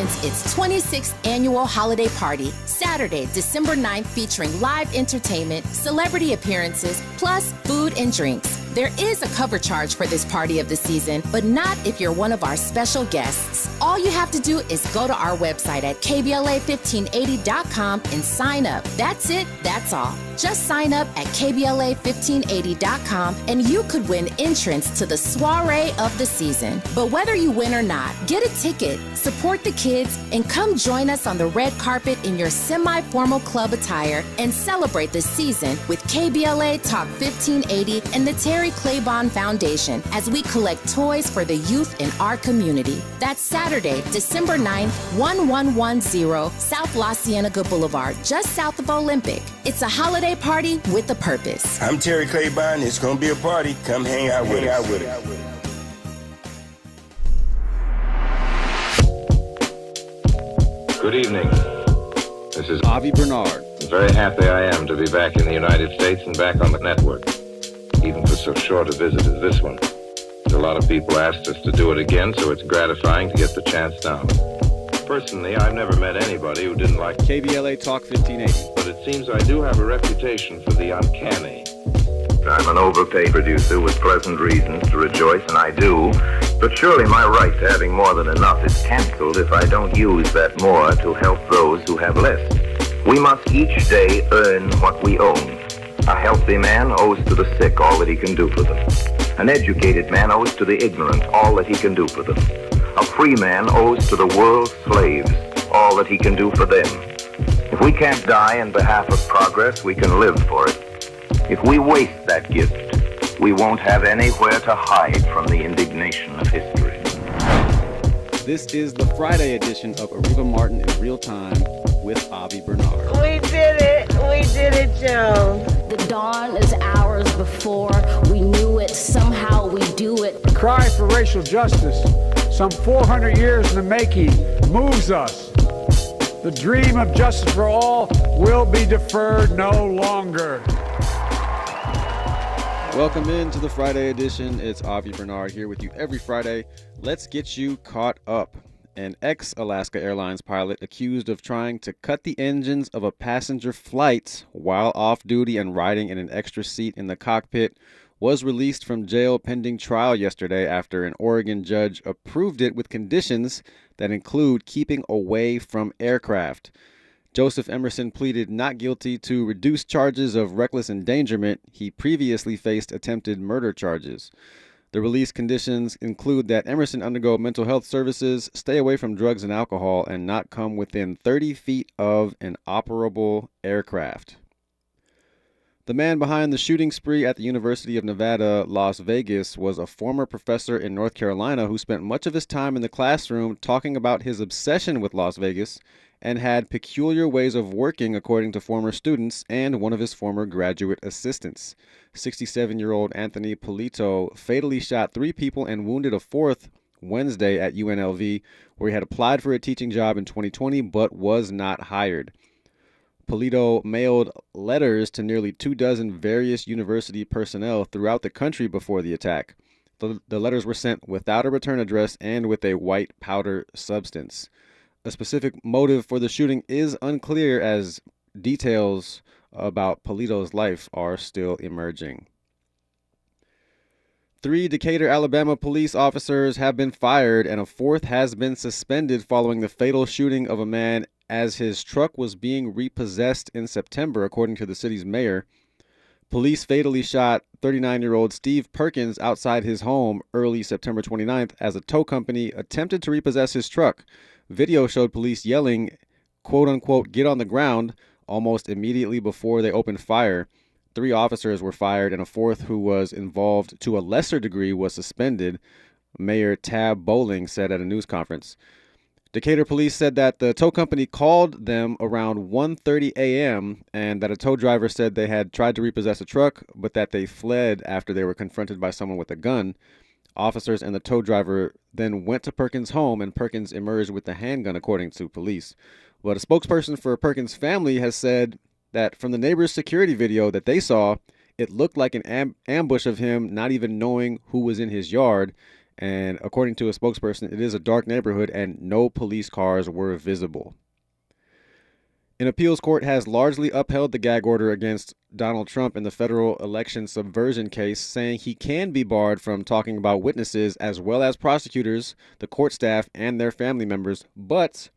begins its 26th annual holiday party, Saturday, December 9th, featuring live entertainment, celebrity appearances, plus food and drinks. There is a cover charge for this party of the season, but not if you're one of our special guests. All you have to do is go to our website at KBLA1580.com and sign up. That's it, that's all. Just sign up at KBLA1580.com and you could win entrance to the soiree of the season. But whether you win or not, get a ticket, support the kids, and come join us on the red carpet in your semi-formal club attire and celebrate the season with KBLA Talk 1580 and the Terry Claiborne Foundation as we collect toys for the youth in our community. That's Saturday, December 9th, 1110 South La Cienega Boulevard, just south of Olympic. It's a holiday party with a purpose. I'm Terry Claiborne. It's going to be a party. Come hang out with us. Good evening. This is Avi Bernard. Very happy I am to be back in the United States and back on the network, even for so short a visit as this one. A lot of people asked us to do it again, so it's gratifying to get the chance now. Personally, I've never met anybody who didn't like KBLA Talk 1580. But it seems I do have a reputation for the uncanny. I'm an overpaid producer with pleasant reasons to rejoice, and I do. But surely my right to having more than enough is canceled if I don't use that more to help those who have less. We must each day earn what we own. A healthy man owes to the sick all that he can do for them. An educated man owes to the ignorant all that he can do for them. A free man owes to the world's slaves all that he can do for them. If we can't die in behalf of progress, we can live for it. If we waste that gift, we won't have anywhere to hide from the indignation of history. This is the Friday edition of Areva Martin in Real Time with Avi Bernard. We did it, Joe. The dawn is hours before we knew it. Somehow we do it. The cry for racial justice, some 400 years in the making, moves us. The dream of justice for all will be deferred no longer. Welcome into the Friday edition. It's Avi Bernard here with you every Friday. Let's get you caught up. An ex-Alaska Airlines pilot accused of trying to cut the engines of a passenger flight while off-duty and riding in an extra seat in the cockpit was released from jail pending trial yesterday after an Oregon judge approved it with conditions that include keeping away from aircraft. Joseph Emerson pleaded not guilty to reduced charges of reckless endangerment. He previously faced attempted murder charges. The release conditions include that Emerson undergo mental health services, stay away from drugs and alcohol, and not come within 30 feet of an operable aircraft. The man behind the shooting spree at the University of Nevada, Las Vegas, was a former professor in North Carolina who spent much of his time in the classroom talking about his obsession with Las Vegas and had peculiar ways of working, according to former students and one of his former graduate assistants. 67-year-old Anthony Polito fatally shot 3 people and wounded a 4th Wednesday at UNLV, where he had applied for a teaching job in 2020 but was not hired. Polito mailed letters to nearly 24 various university personnel throughout the country before the attack. The letters were sent without a return address and with a white powder substance. A specific motive for the shooting is unclear, as details about Polito's life are still emerging. 3 Decatur, Alabama police officers have been fired and a 4th has been suspended following the fatal shooting of a man as his truck was being repossessed in September, according to the city's mayor. Police fatally shot 39-year-old Steve Perkins outside his home early September 29th as a tow company attempted to repossess his truck. Video showed police yelling, quote-unquote, "get on the ground," almost immediately before they opened fire. 3 officers were fired and a 4th, who was involved to a lesser degree, was suspended, Mayor Tab Bowling said at a news conference. Decatur police said that the tow company called them around 1:30 a.m. and that a tow driver said they had tried to repossess a truck, but that they fled after they were confronted by someone with a gun. Officers and the tow driver then went to Perkins' home, and Perkins emerged with the handgun, according to police. But a spokesperson for Perkins' family has said that from the neighbor's security video that they saw, it looked like an ambush of him not even knowing who was in his yard, And according to a spokesperson, it is a dark neighborhood and no police cars were visible. An appeals court has largely upheld the gag order against Donald Trump in the federal election subversion case, saying he can be barred from talking about witnesses as well as prosecutors, the court staff, and their family members. But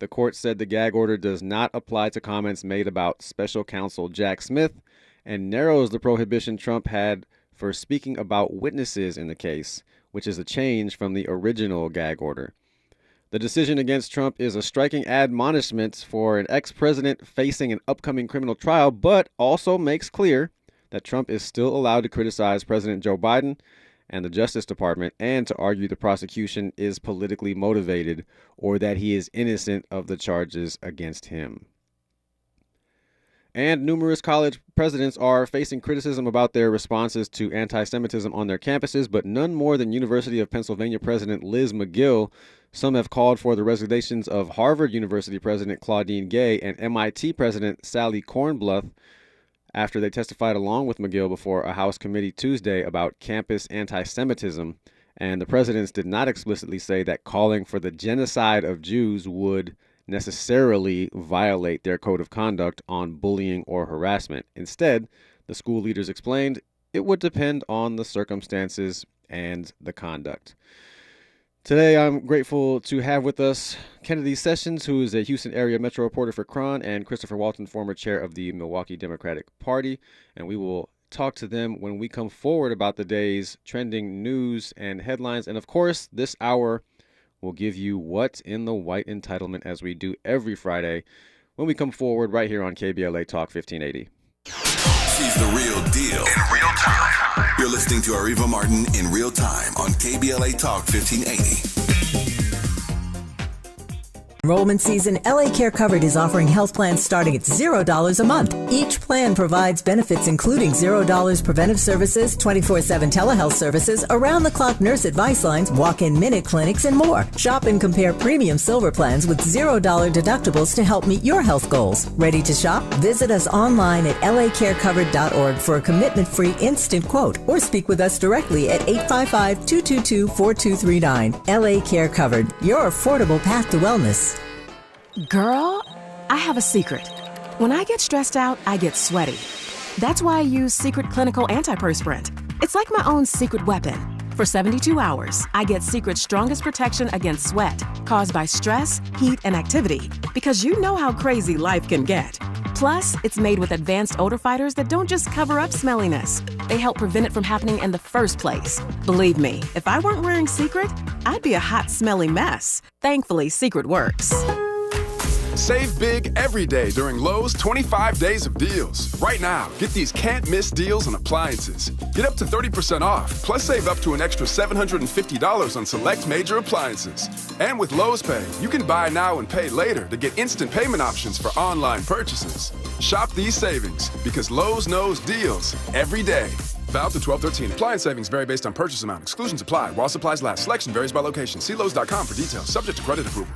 the court said the gag order does not apply to comments made about special counsel Jack Smith and narrows the prohibition Trump had for speaking about witnesses in the case, which is a change from the original gag order. The decision against Trump is a striking admonishment for an ex-president facing an upcoming criminal trial, but also makes clear that Trump is still allowed to criticize President Joe Biden and the Justice Department and to argue the prosecution is politically motivated or that he is innocent of the charges against him. And numerous college presidents are facing criticism about their responses to anti-Semitism on their campuses, but none more than University of Pennsylvania President Liz McGill. Some have called for the resignations of Harvard University President Claudine Gay and MIT President Sally Kornbluth after they testified along with McGill before a House committee Tuesday about campus anti-Semitism. And the presidents did not explicitly say that calling for the genocide of Jews would necessarily violate their code of conduct on bullying or harassment. Instead, the school leaders explained it would depend on the circumstances and the conduct. Today, I'm grateful to have with us Kennedy Sessions, who is a Houston area metro reporter for KRON, and Christopher Walton, former chair of the Milwaukee Democratic Party. And we will talk to them when we come forward about the day's trending news and headlines. And of course, this hour will give you what's in the white entitlement, as we do every Friday when we come forward right here on KBLA Talk 1580. She's the real deal in real time. You're listening to Areva Martin in real time on KBLA Talk 1580. Enrollment season, LA Care Covered is offering health plans starting at $0 a month. Each plan provides benefits including $0 preventive services, 24/7 telehealth services, around-the-clock nurse advice lines, walk-in minute clinics, and more. Shop and compare premium silver plans with $0 deductibles to help meet your health goals. Ready to shop? Visit us online at lacarecovered.org for a commitment-free instant quote or speak with us directly at 855-222-4239. LA Care Covered, your affordable path to wellness. Girl, I have a secret. When I get stressed out, I get sweaty. That's why I use Secret Clinical Antiperspirant. It's like my own secret weapon. For 72 hours, I get Secret's strongest protection against sweat caused by stress, heat, and activity, because you know how crazy life can get. Plus, it's made with advanced odor fighters that don't just cover up smelliness. They help prevent it from happening in the first place. Believe me, if I weren't wearing Secret, I'd be a hot, smelly mess. Thankfully, Secret works. Save big every day during Lowe's 25 days of deals. Right now, get these can't-miss deals on appliances. Get up to 30% off, plus save up to an extra $750 on select major appliances. And with Lowe's Pay, you can buy now and pay later to get instant payment options for online purchases. Shop these savings, because Lowe's knows deals every day. Valid to 12/13. Appliance savings vary based on purchase amount. Exclusions apply while supplies last. Selection varies by location. See Lowe's.com for details. Subject to credit approval.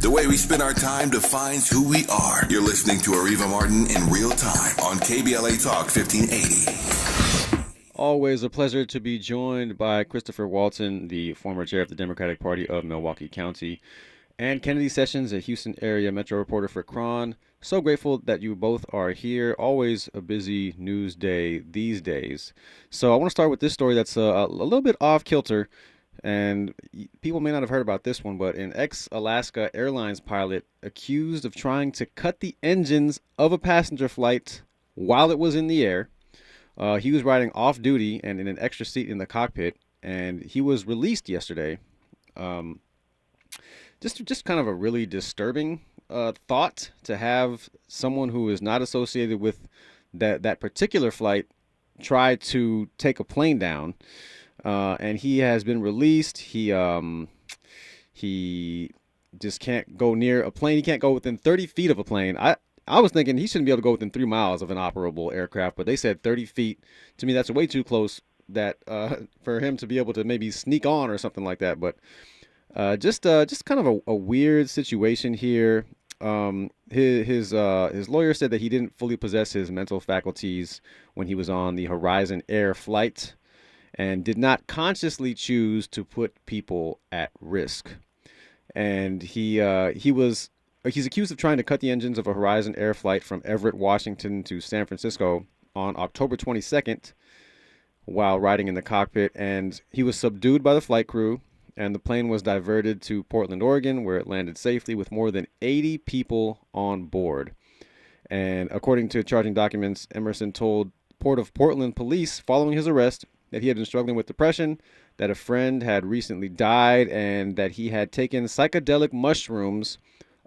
The way we spend our time defines who we are. You're listening to Areva Martin in real time on KBLA Talk 1580. Always a pleasure to be joined by Christopher Walton, the former chair of the Democratic Party of Milwaukee County, and Kennedy Sessions, a Houston area metro reporter for KRON. So grateful that you both are here. Always a busy news day these days. So I want to start with this story that's a little bit off kilter. And people may not have heard about this one, but an ex-Alaska Airlines pilot accused of trying to cut the engines of a passenger flight while it was in the air. He was riding off-duty and in an extra seat in the cockpit, and he was released yesterday. Just kind of a really disturbing thought to have someone who is not associated with that particular flight try to take a plane down. And he has been released. He just can't go near a plane. He can't go within 30 feet of a plane. I was thinking he shouldn't be able to go within 3 miles of an operable aircraft, but they said 30 feet. To me, that's way too close that for him to be able to maybe sneak on or something like that. But just kind of a weird situation here. His lawyer said that he didn't fully possess his mental faculties when he was on the Horizon Air flight. and did not consciously choose to put people at risk. And he's accused of trying to cut the engines of a Horizon Air flight from Everett, Washington to San Francisco on October 22nd while riding in the cockpit, and he was subdued by the flight crew, and the plane was diverted to Portland, Oregon, where it landed safely with more than 80 people on board. And according to charging documents, Emerson told Port of Portland police following his arrest that he had been struggling with depression, that a friend had recently died, and that he had taken psychedelic mushrooms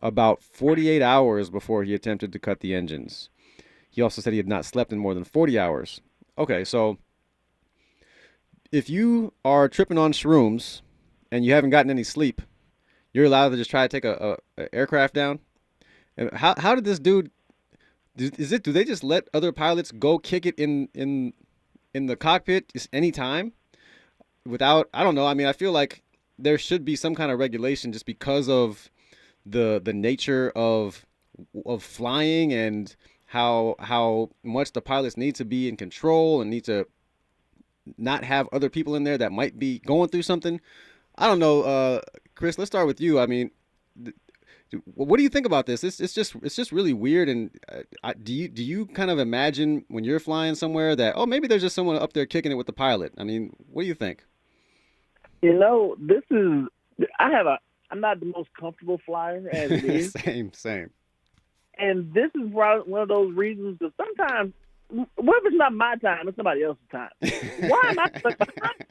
about 48 hours before he attempted to cut the engines. He also said he had not slept in more than 40 hours. Okay, so if you are tripping on shrooms and you haven't gotten any sleep, you're allowed to just try to take a aircraft down? And how did this dude... Do they just let other pilots go kick it in the cockpit just any time without, I don't know. I mean, I feel like there should be some kind of regulation just because of the nature of flying and how much the pilots need to be in control and need to not have other people in there that might be going through something. I don't know, Chris. Let's start with you. I mean, what do you think about this? It's just really weird. And do you kind of imagine when you're flying somewhere that, oh, maybe there's just someone up there kicking it with the pilot? I mean, what do you think? I'm not the most comfortable flyer as it is. Same. And this is one of those reasons that sometimes, what if it's not my time, it's somebody else's time? Why am I stuck behind?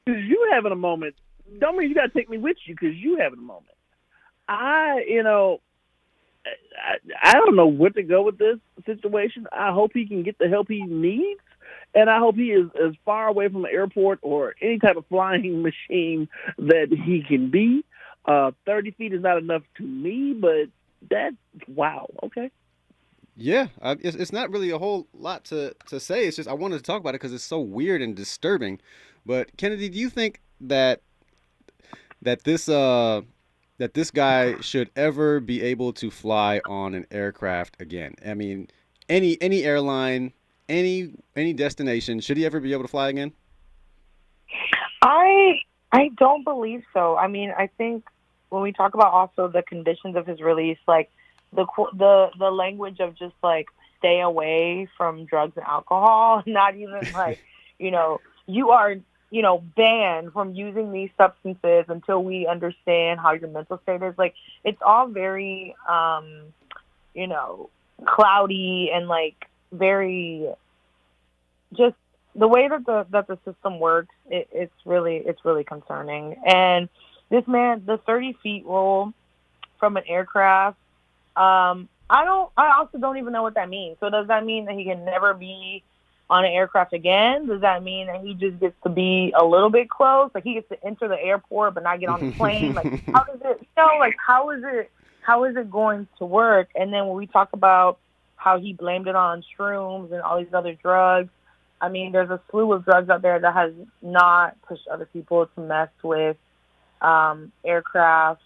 Because you having a moment, don't mean you got to take me with you because you having a moment. I don't know where to go with this situation. I hope he can get the help he needs, and I hope he is as far away from the airport or any type of flying machine that he can be. 30 feet is not enough to me, but that's wow. Okay. Yeah, it's not really a whole lot to say. It's just I wanted to talk about it because it's so weird and disturbing. But Kennedy, do you think that this guy should ever be able to fly on an aircraft again? I mean, any airline, any destination, should he ever be able to fly again? I don't believe so. I mean, I think when we talk about also the conditions of his release, like the language of just like stay away from drugs and alcohol, not even like, you are, banned from using these substances until we understand how your mental state is. Like, it's all very, cloudy and like very just the way that the system works. It's really concerning. And this man, the 30 feet rule from an aircraft, I also don't even know what that means. So does that mean that he can never be on an aircraft again? Does that mean that he just gets to be a little bit close? Like he gets to enter the airport but not get on the plane? Like how does it, how is it going to work? And then when we talk about how he blamed it on shrooms and all these other drugs, I mean, there's a slew of drugs out there that has not pushed other people to mess with aircraft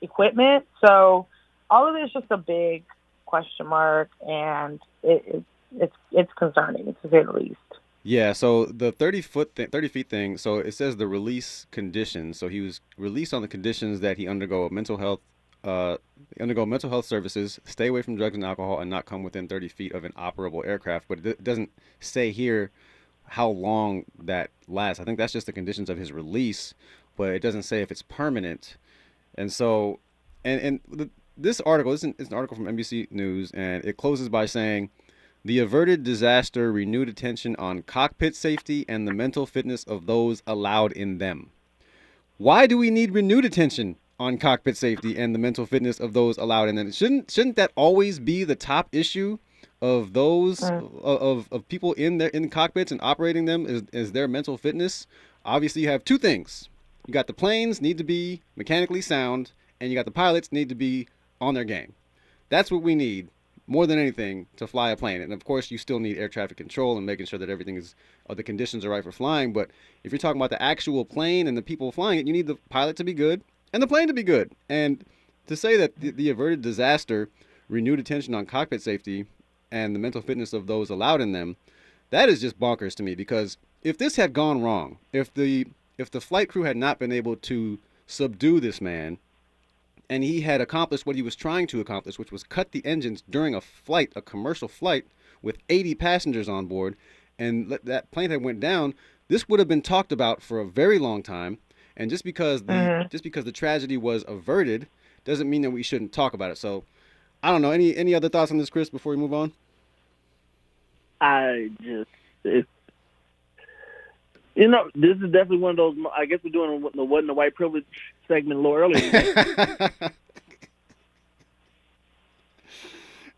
equipment. So all of it is just a big question mark, and it's concerning, to say the least. Yeah, so the 30 feet thing, so it says the release conditions. So he was released on the conditions that he undergo mental health services, stay away from drugs and alcohol, and not come within 30 feet of an operable aircraft. But it doesn't say here how long that lasts. I think that's just the conditions of his release, but it doesn't say if it's permanent. And so, this article, it's an article from NBC News, and it closes by saying, the averted disaster renewed attention on cockpit safety and the mental fitness of those allowed in them. Why do we need renewed attention on cockpit safety and the mental fitness of those allowed in them? Shouldn't that always be the top issue of those of people in cockpits and operating them is their mental fitness? Obviously, you have two things. You got the planes need to be mechanically sound, and you got the pilots need to be on their game. That's what we need more than anything to fly a plane. And of course, you still need air traffic control and making sure that everything the conditions are right for flying. But if you're talking about the actual plane and the people flying it, you need the pilot to be good and the plane to be good. And to say that the averted disaster renewed attention on cockpit safety and the mental fitness of those allowed in them, that is just bonkers to me, because if this had gone wrong, if the flight crew had not been able to subdue this man, and he had accomplished what he was trying to accomplish, which was cut the engines during a commercial flight with 80 passengers on board, and that plane had went down, this would have been talked about for a very long time. And just because the tragedy was averted doesn't mean that we shouldn't talk about it. So, I don't know. Any other thoughts on this, Chris, before we move on? This is definitely one of those. I guess we're doing the wasn't the white privilege segment a little earlier.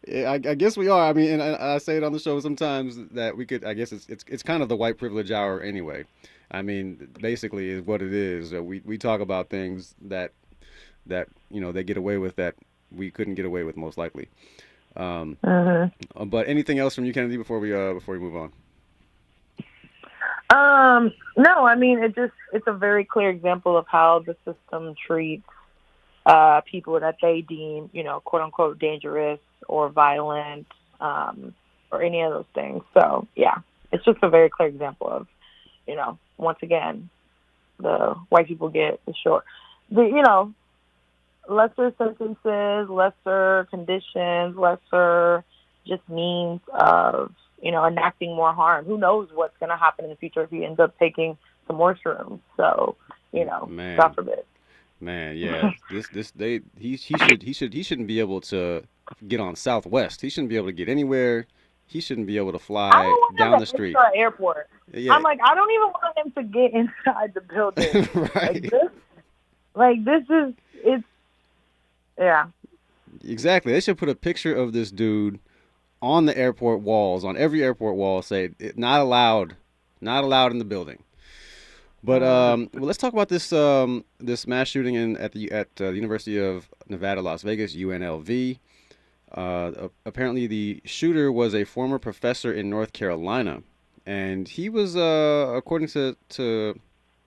Yeah, I guess we are. I mean, and I say it on the show sometimes that we could. I guess it's kind of the white privilege hour anyway. I mean, basically, is what it is. We talk about things that they get away with that we couldn't get away with most likely. But anything else from you, Kennedy, before we move on? No, I mean, it's a very clear example of how the system treats people that they deem, quote unquote, dangerous or violent, or any of those things. So yeah, it's just a very clear example of, once again, the white people get the short, lesser sentences, lesser conditions, lesser just means of, enacting more harm. Who knows what's going to happen in the future if he ends up taking some more shrooms? So, God forbid. Man, yeah, he shouldn't be able to get on Southwest. He shouldn't be able to get anywhere. He shouldn't be able to fly down the street. Airport. Yeah. I'm like, I don't even want him to get inside the building. Right. Yeah. Exactly. They should put a picture of this dude on the airport walls, on every airport wall, say not allowed in the building. But well, let's talk about this mass shooting at the University of Nevada, Las Vegas, UNLV. Apparently, the shooter was a former professor in North Carolina, and he was, according to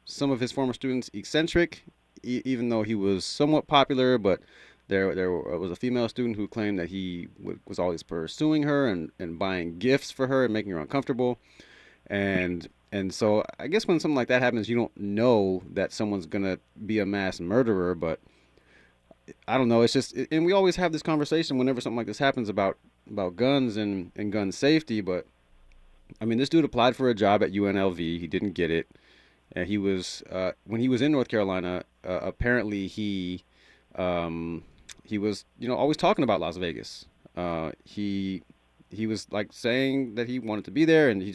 some of his former students, eccentric, even though he was somewhat popular. But there was a female student who claimed that he was always pursuing her and buying gifts for her and making her uncomfortable. And so I guess when something like that happens, you don't know that someone's going to be a mass murderer, but I don't know. It's just, and we always have this conversation whenever something like this happens about guns and gun safety. But I mean, this dude applied for a job at UNLV. He didn't get it. And he was, when he was in North Carolina, apparently he was, always talking about Las Vegas. He was like saying that he wanted to be there, and he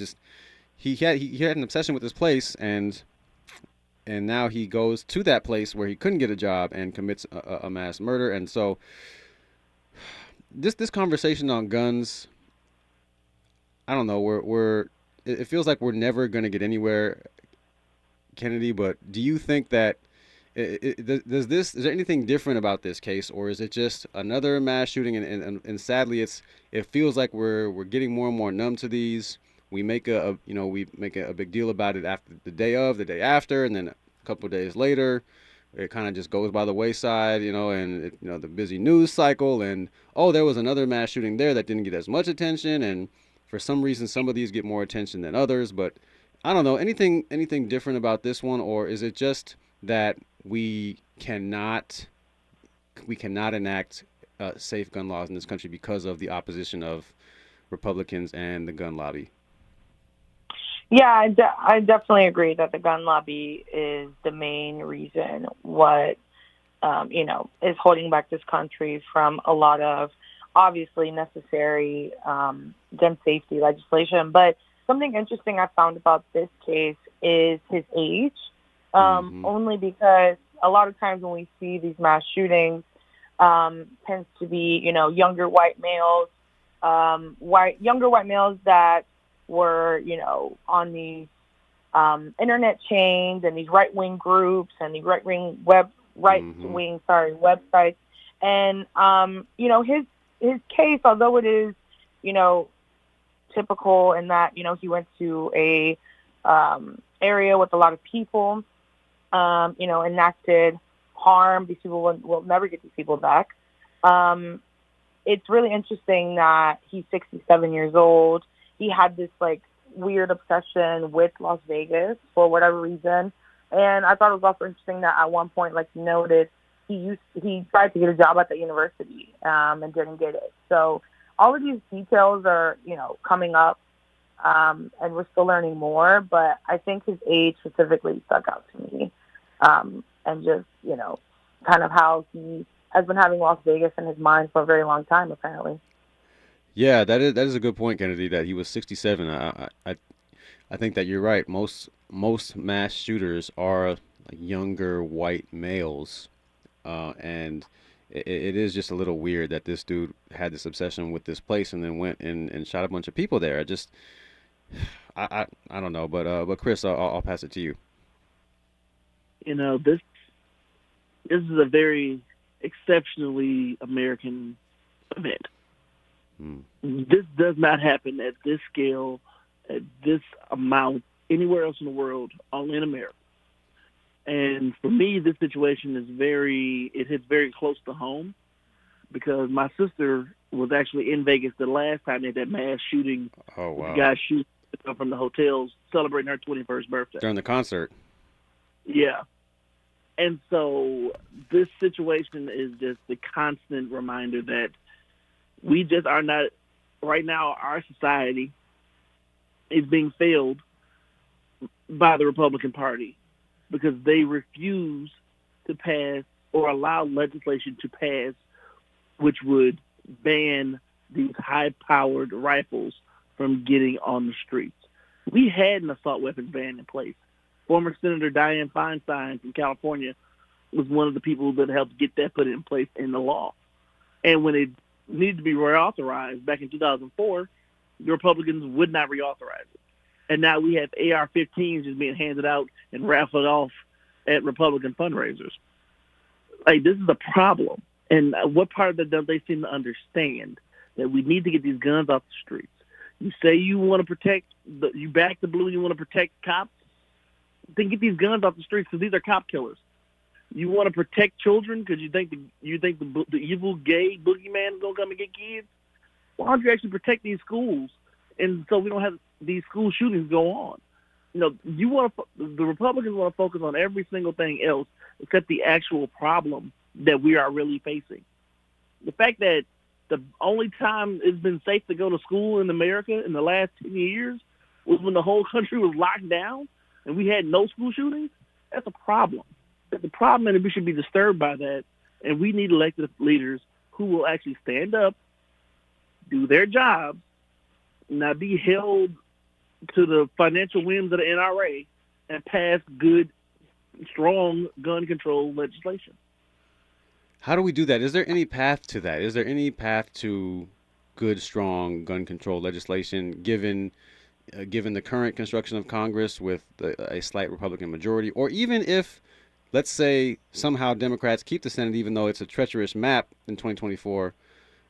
had an obsession with this place, and now he goes to that place where he couldn't get a job and commits a mass murder. And so this conversation on guns, I don't know, it feels like we're never going to get anywhere, Kennedy, but do you think that is there anything different about this case, or is it just another mass shooting? And sadly, it feels like we're getting more and more numb to these. We make a big deal about it after the day after, and then a couple of days later, it kind of just goes by the wayside, and the busy news cycle, and there was another mass shooting there that didn't get as much attention, and for some reason some of these get more attention than others. But I don't know, anything different about this one, or is it just that we cannot enact safe gun laws in this country because of the opposition of Republicans and the gun lobby? Yeah, I definitely agree that the gun lobby is the main reason what is holding back this country from a lot of obviously necessary gun safety legislation. But something interesting I found about this case is his age. Only because a lot of times when we see these mass shootings, tends to be, younger white males, that were, on these internet chains and these right-wing groups and these right-wing websites. And, his case, although it is, typical in that, he went to a area with a lot of people, enacted harm. These people will never get these people back. It's really interesting that he's 67 years old. He had this weird obsession with Las Vegas for whatever reason. And I thought it was also interesting that at one point, like you noted, he tried to get a job at the university and didn't get it. So all of these details are, coming up, and we're still learning more. But I think his age specifically stuck out to me, and just, kind of how he has been having Las Vegas in his mind for a very long time, apparently. Yeah, that is a good point, Kennedy. That he was 67. I think that you're right. Most mass shooters are like younger white males, and it is just a little weird that this dude had this obsession with this place and then went and shot a bunch of people there. I don't know, but Chris, I'll pass it to you. This is a very exceptionally American event. This does not happen at this scale, at this amount, anywhere else in the world, only in America. And for me, this situation it hits very close to home, because my sister was actually in Vegas the last time they had that mass shooting. Oh, wow. The guy shooting from the hotels celebrating her 21st birthday. During the concert. Yeah. And so this situation is just the constant reminder that we just are not, right now, our society is being failed by the Republican Party because they refuse to pass or allow legislation to pass which would ban these high-powered rifles from getting on the streets. We had an assault weapons ban in place. Former Senator Dianne Feinstein from California was one of the people that helped get that put in place in the law. And when it needed to be reauthorized back in 2004, the Republicans would not reauthorize it. And now we have AR-15s just being handed out and raffled off at Republican fundraisers. Like, this is a problem. And what part of that don't they seem to understand? That we need to get these guns off the streets. You say you want to protect, you back the blue, you want to protect cops, then get these guns off the streets because these are cop killers. You want to protect children because you think the evil gay boogeyman is going to come and get kids? Why don't you actually protect these schools, and so we don't have these school shootings go on? The Republicans want to focus on every single thing else except the actual problem that we are really facing. The fact that the only time it's been safe to go to school in America in the last 10 years was when the whole country was locked down and we had no school shootings, that's a problem. That's a problem, and we should be disturbed by that. And we need elected leaders who will actually stand up, do their job, not be held to the financial whims of the NRA, and pass good, strong gun control legislation. How do we do that? Is there any path to that? Is there any path to good, strong gun control legislation given the current construction of Congress with a slight Republican majority? Or even if, let's say, somehow Democrats keep the Senate, even though it's a treacherous map in 2024,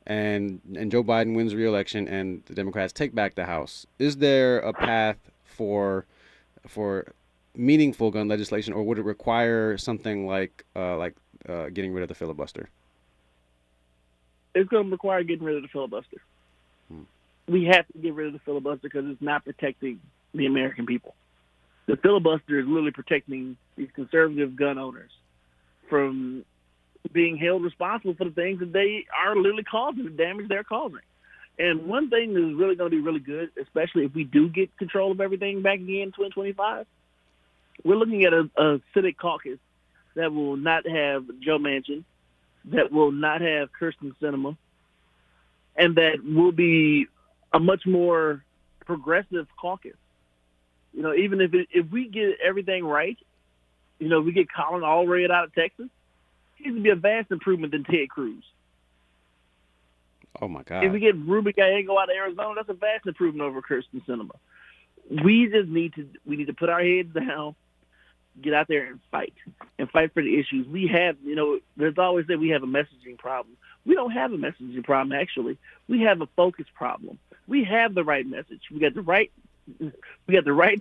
and Joe Biden wins re-election and the Democrats take back the House, is there a path for meaningful gun legislation, or would it require something like getting rid of the filibuster? It's going to require getting rid of the filibuster. We have to get rid of the filibuster because it's not protecting the American people. The filibuster is literally protecting these conservative gun owners from being held responsible for the things that they are literally causing, the damage they're causing. And one thing that is really going to be really good, especially if we do get control of everything back again in 2025, we're looking at a Senate caucus that will not have Joe Manchin, that will not have Kirsten Sinema, and that will be a much more progressive caucus. Even if we get everything right, we get Colin Allred out of Texas, he's going to be a vast improvement than Ted Cruz. Oh, my God. If we get Ruben Gallego out of Arizona, that's a vast improvement over Kirsten Sinema. We just need to put our heads down, get out there and fight for the issues. We have, there's always that we have a messaging problem. We don't have a messaging problem, actually. We have a focus problem. We have the right message. We got the right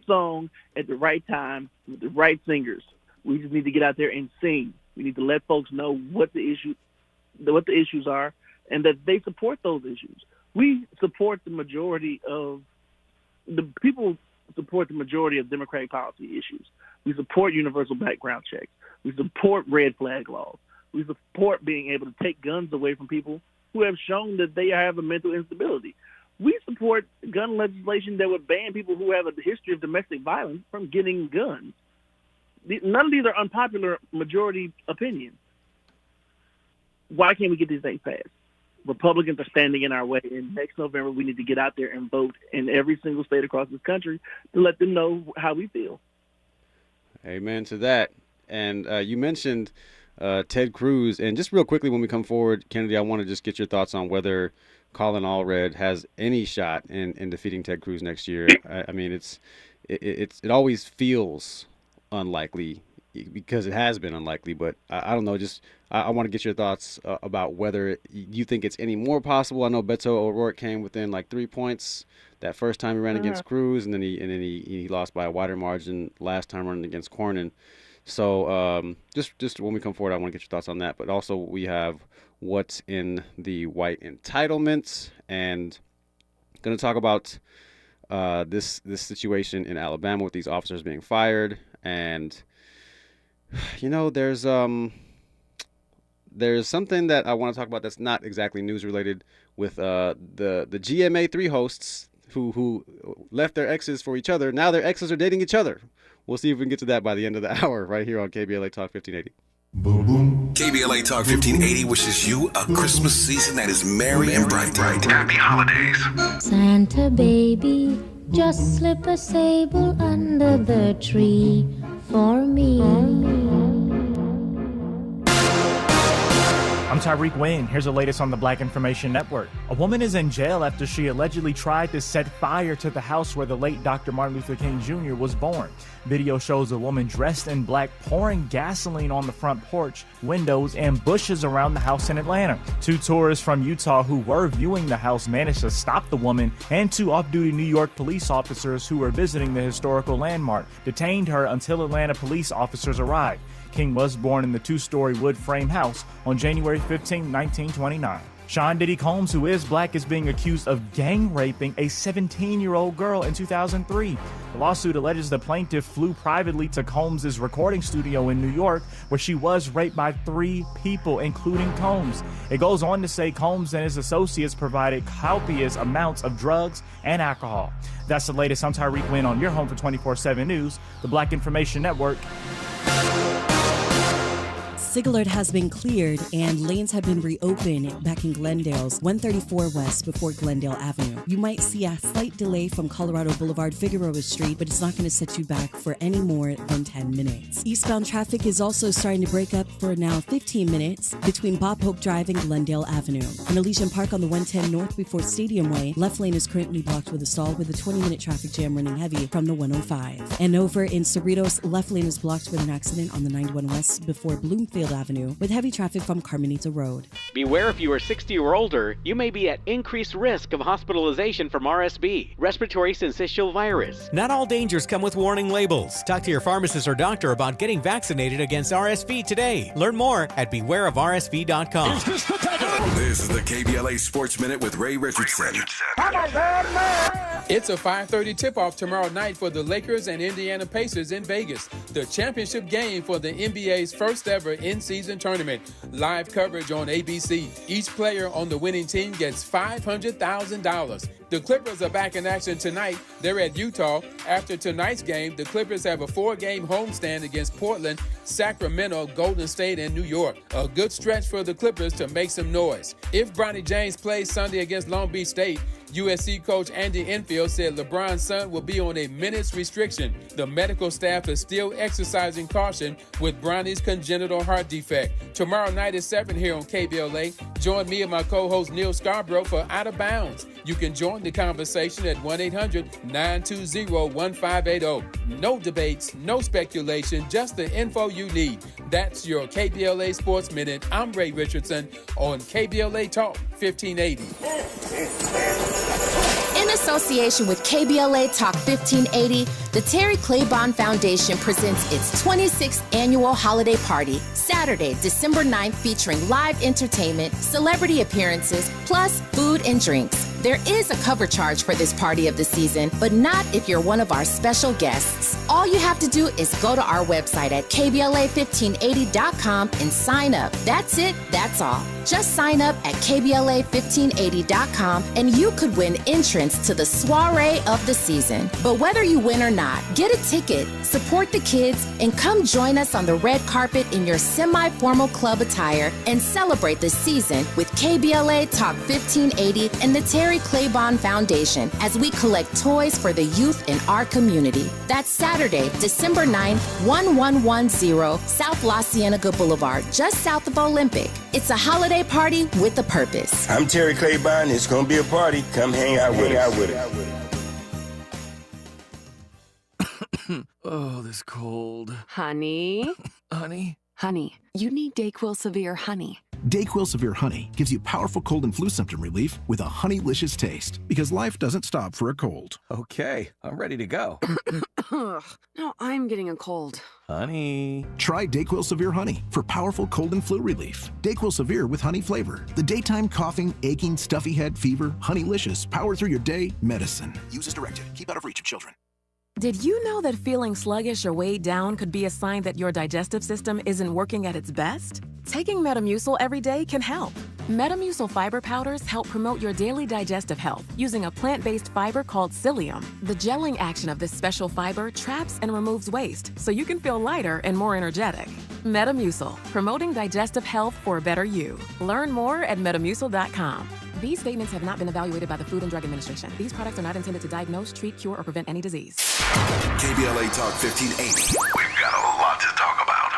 song at the right time with the right singers. We just need to get out there and sing. We need to let folks know what the issues are, and that they support those issues. We support the majority of the people support the majority of Democratic policy issues. We support universal background checks. We support red flag laws. We support being able to take guns away from people who have shown that they have a mental instability. We support gun legislation that would ban people who have a history of domestic violence from getting guns. None of these are unpopular majority opinions. Why can't we get these things passed? Republicans are standing in our way, and next November we need to get out there and vote in every single state across this country to let them know how we feel. Amen to that. And you mentioned Ted Cruz, and just real quickly when we come forward, Kennedy, I want to just get your thoughts on whether Colin Allred has any shot in defeating Ted Cruz next year. I mean, it always feels unlikely because it has been unlikely, but I don't know. Just I want to get your thoughts about whether you think it's any more possible. I know Beto O'Rourke came within like 3 points that first time he ran against Cruz, and then he lost by a wider margin last time running against Cornyn. So just when we come forward, I want to get your thoughts on that. But also we have what's in the white entitlement, and going to talk about this situation in Alabama with these officers being fired. And you know, there's something that I want to talk about that's not exactly news related with the GMA3 hosts who left their exes for each other. Now their exes are dating each other. We'll see if we can get to that by the end of the hour right here on KBLA Talk 1580. Boom, boom. KBLA Talk 1580 wishes you a Christmas season that is merry and bright. Happy holidays. Santa baby, just slip a sable under the tree for me. I'm Tyreek Wayne. Here's the latest on the Black Information Network. A woman is in jail after she allegedly tried to set fire to the house where the late Dr. Martin Luther King Jr. was born. Video shows a woman dressed in black pouring gasoline on the front porch, windows, and bushes around the house in Atlanta. 2 tourists from Utah who were viewing the house managed to stop the woman, and 2 off-duty New York police officers who were visiting the historical landmark detained her until Atlanta police officers arrived. King was born in the 2-story wood frame house on January 15, 1929. Sean Diddy Combs, who is black, is being accused of gang raping a 17-year-old girl in 2003. The lawsuit alleges the plaintiff flew privately to Combs' recording studio in New York, where she was raped by 3 people, including Combs. It goes on to say Combs and his associates provided copious amounts of drugs and alcohol. That's the latest. I'm Tyreek Wynn on your home for 24/7 News, the Black Information Network. SIG has been cleared and lanes have been reopened back in Glendale's 134 West before Glendale Avenue. You might see a slight delay from Colorado Boulevard, Figueroa Street, but it's not going to set you back for any more than 10 minutes. Eastbound traffic is also starting to break up for now 15 minutes between Bob Hope Drive and Glendale Avenue. In Elysian Park on the 110 North before Stadium Way, left lane is currently blocked with a stall with a 20-minute traffic jam running heavy from the 105. And over in Cerritos, left lane is blocked with an accident on the 91 West before Bloomfield Avenue with heavy traffic from Carmenita Road. Beware, if you are 60 or older, you may be at increased risk of hospitalization from RSV, respiratory syncytial virus. Not all dangers come with warning labels. Talk to your pharmacist or doctor about getting vaccinated against RSV today. Learn more at bewareofrsv.com. This is the KBLA Sports Minute with Ray Richardson. It's a 5:30 tip-off tomorrow night for the Lakers and Indiana Pacers in Vegas, the championship game for the NBA's first ever in-season tournament. Live coverage on ABC. Each player on the winning team gets $500,000. The Clippers are back in action tonight. They're at Utah. After tonight's game, the Clippers have a 4-game homestand against Portland, Sacramento, Golden State, and New York. A good stretch for the Clippers to make some noise. If Bronny James plays Sunday against Long Beach State, USC coach Andy Enfield said LeBron's son will be on a minutes restriction. The medical staff is still exercising caution with Bronny's congenital heart defect. Tomorrow night at 7 here on KBLA. Join me and my co-host Neil Scarborough for Out of Bounds. You can join the conversation at 1-800-920-1580. No debates, no speculation, just the info you need. That's your KBLA Sports Minute. I'm Ray Richardson on KBLA Talk 1580. In association with KBLA Talk 1580, the Terry Claiborne Foundation presents its 26th annual holiday party, Saturday, December 9th, featuring live entertainment, celebrity appearances, plus food and drinks. There is a cover charge for this party of the season, but not if you're one of our special guests. All you have to do is go to our website at KBLA1580.com and sign up. That's it, that's all. Just sign up at KBLA1580.com and you could win entrance to the soiree of the season. But whether you win or not, get a ticket, support the kids, and come join us on the red carpet in your semi-formal club attire and celebrate the season with KBLA Talk 1580 and the Terry Claiborne Foundation as we collect toys for the youth in our community. That's Saturday, December 9th, 1110 South La Cienega Boulevard, just south of Olympic. It's a holiday party with a purpose. I'm Terry Claiborne. It's going to be a party. Come hang out with us. Oh, this cold. Honey? Honey? Honey, you need DayQuil Severe Honey. DayQuil Severe Honey gives you powerful cold and flu symptom relief with a honeylicious taste, because life doesn't stop for a cold. Okay, I'm ready to go. Now I'm getting a cold. Honey. Try DayQuil Severe Honey for powerful cold and flu relief. DayQuil Severe with honey flavor. The daytime coughing, aching, stuffy head, fever, honeylicious, power through your day medicine. Use as directed. Keep out of reach of children. Did you know that feeling sluggish or weighed down could be a sign that your digestive system isn't working at its best? Taking Metamucil every day can help. Metamucil fiber powders help promote your daily digestive health using a plant-based fiber called psyllium. The gelling action of this special fiber traps and removes waste so you can feel lighter and more energetic. Metamucil, promoting digestive health for a better you. Learn more at metamucil.com. These statements have not been evaluated by the Food and Drug Administration. These products are not intended to diagnose, treat, cure, or prevent any disease. KBLA Talk 1580. We've got a lot to talk about.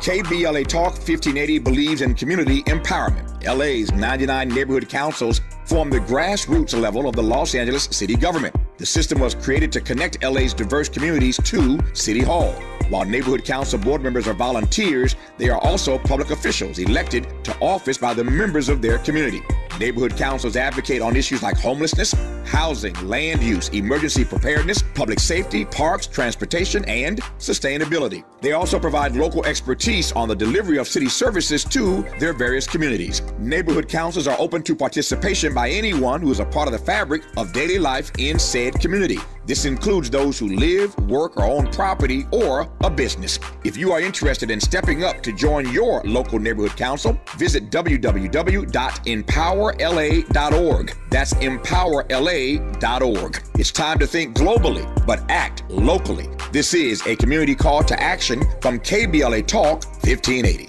KBLA Talk 1580 believes in community empowerment. LA's 99 neighborhood councils form the grassroots level of the Los Angeles city government. The system was created to connect LA's diverse communities to City Hall. While neighborhood council board members are volunteers, they are also public officials elected to office by the members of their community. Neighborhood councils advocate on issues like homelessness, housing, land use, emergency preparedness, public safety, parks, transportation, and sustainability. They also provide local expertise on the delivery of city services to their various communities. Neighborhood councils are open to participation by anyone who is a part of the fabric of daily life in said community. This includes those who live, work, or own property or a business. If you are interested in stepping up to join your local neighborhood council, visit www.empowerla.org. That's empowerla.org. It's time to think globally, but act locally. This is a community call to action from KBLA Talk 1580.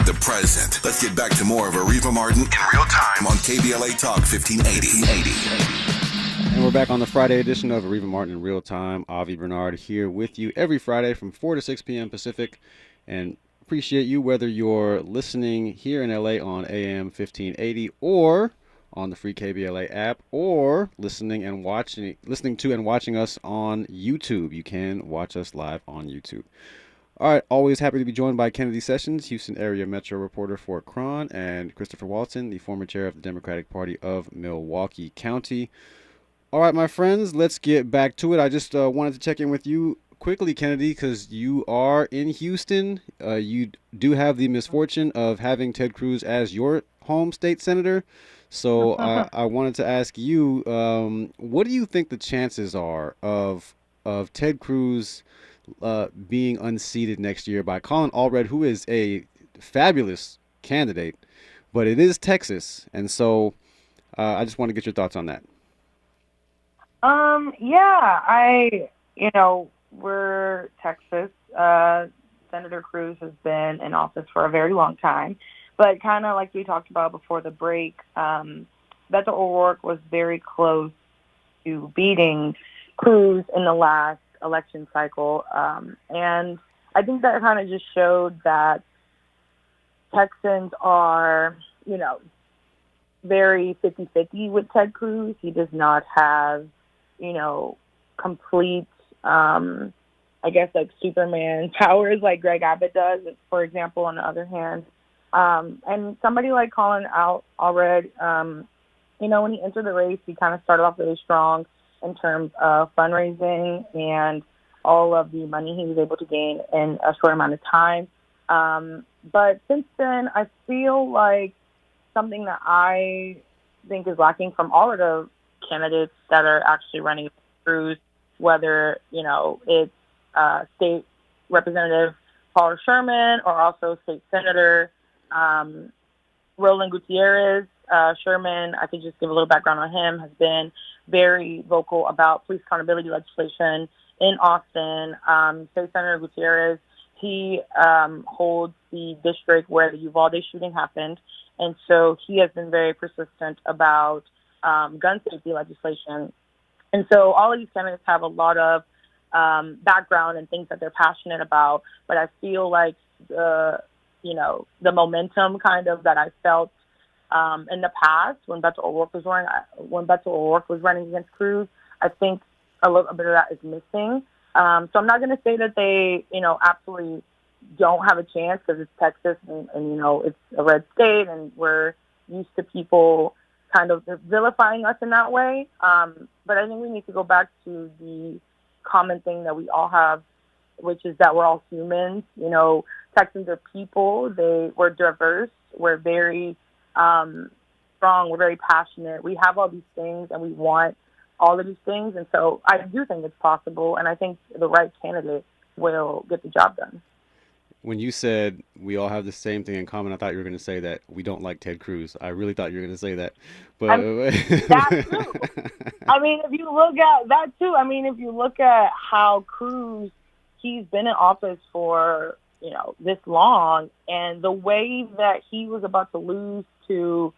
The present. Let's get back to more of Areva Martin in real time on KBLA Talk 1580. And we're back on the Friday edition of Areva Martin in real time. Avi Bernard here with you every Friday from 4 to 6 p.m. Pacific. And appreciate you whether you're listening here in LA on AM 1580 or on the free KBLA app, or listening to and watching us on YouTube. You can watch us live on YouTube. All right, always happy to be joined by Kennedy Sessions, Houston area Metro reporter for KRON, and Christopher Walton, the former chair of the Democratic Party of Milwaukee County. All right, my friends, let's get back to it. I just wanted to check in with you quickly, Kennedy, because you are in Houston. You do have the misfortune of having Ted Cruz as your home state senator. So I wanted to ask you, what do you think the chances are of Ted Cruz being unseated next year by Colin Allred, who is a fabulous candidate, but it is Texas, and so I just want to get your thoughts on that. We're Texas. Senator Cruz has been in office for a very long time, but kind of like we talked about before the break, Beto O'Rourke was very close to beating Cruz in the last election cycle, and I think that kind of just showed that Texans are, very 50-50 with Ted Cruz. He does not have, complete, Superman powers like Greg Abbott does, for example, on the other hand. And somebody like Colin Allred, when he entered the race, he kind of started off really strong in terms of fundraising and all of the money he was able to gain in a short amount of time. But since then, I feel like something that I think is lacking from all of the candidates that are actually running Cruz, whether, it's State Representative Paul Sherman or also State Senator Roland Gutierrez. Sherman, I could just give a little background on him, has been very vocal about police accountability legislation in Austin. State Senator Gutierrez, he holds the district where the Uvalde shooting happened. And so he has been very persistent about gun safety legislation. And so all of these candidates have a lot of background and things that they're passionate about. But I feel like the momentum kind of that I felt in the past when Beto O'Rourke was running against Cruz, I think a little bit of that is missing. So I'm not going to say that they, absolutely don't have a chance because it's Texas and it's a red state and we're used to people kind of vilifying us in that way. But I think we need to go back to the common thing that we all have, which is that we're all humans. Texans are people. We're diverse. We're very strong. We're very passionate. We have all these things and we want all of these things. And so I do think it's possible. And I think the right candidate will get the job done. When you said we all have the same thing in common, I thought you were going to say that we don't like Ted Cruz. I really thought you were going to say that. But that too. If you look at that too, if you look at how Cruz, he's been in office for, this long, and the way that he was about to lose to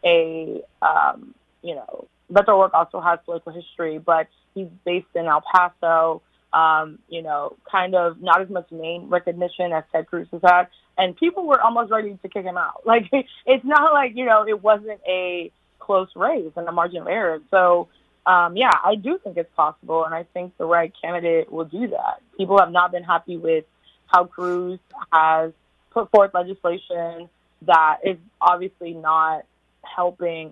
a, Beto O'Rourke also has political history, but he's based in El Paso. Kind of not as much name recognition as Ted Cruz has had. And people were almost ready to kick him out. Like, it's not like, it wasn't a close race and a margin of error. So, I do think it's possible. And I think the right candidate will do that. People have not been happy with how Cruz has put forth legislation that is obviously not helping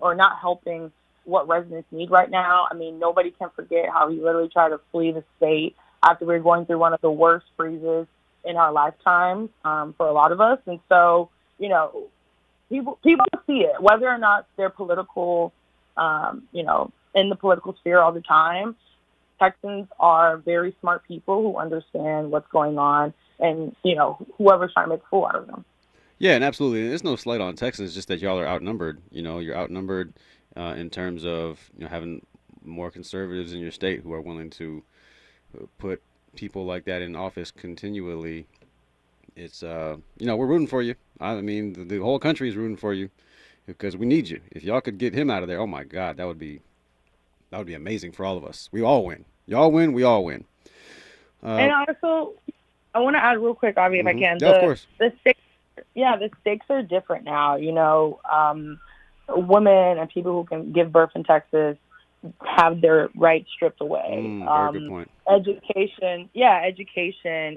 what residents need right now. Nobody can forget how he literally tried to flee the state after we were going through one of the worst freezes in our lifetimes for a lot of us. And so, people see it, whether or not they're political, in the political sphere all the time. Texans are very smart people who understand what's going on and, whoever's trying to make a fool out of them. Yeah, and absolutely. There's no slight on Texans, just that y'all are outnumbered. You're outnumbered in terms of having more conservatives in your state who are willing to put people like that in office continually. It's we're rooting for you. The whole country is rooting for you because we need you. If y'all could get him out of there, oh my God, that would be amazing for all of us. We all win. Y'all win, we all win. And also, I want to add real quick, Avi, if I can. Yeah, of course. The stakes are different now. Women and people who can give birth in Texas have their rights stripped away. Very good point. Education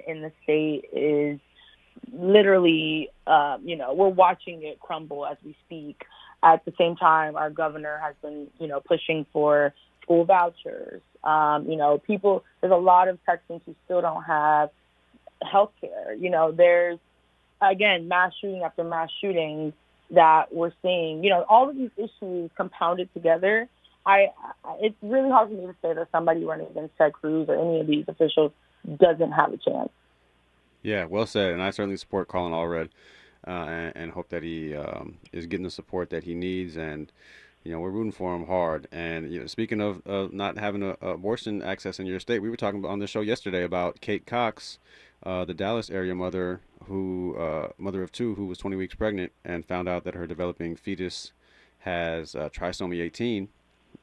in the state is literally, we're watching it crumble as we speak. At the same time, our governor has been, pushing for school vouchers. There's a lot of Texans who still don't have health care. There's, again, mass shooting after mass shooting that we're seeing. All of these issues compounded together. It's really hard for me to say that somebody running against Ted Cruz or any of these officials doesn't have a chance. Yeah, well said. And I certainly support Colin Allred and hope that he is getting the support that he needs. And, we're rooting for him hard. And, speaking of not having a abortion access in your state, we were talking about on the show yesterday about Kate Cox, the Dallas area mother of two who was 20 weeks pregnant and found out that her developing fetus has trisomy 18.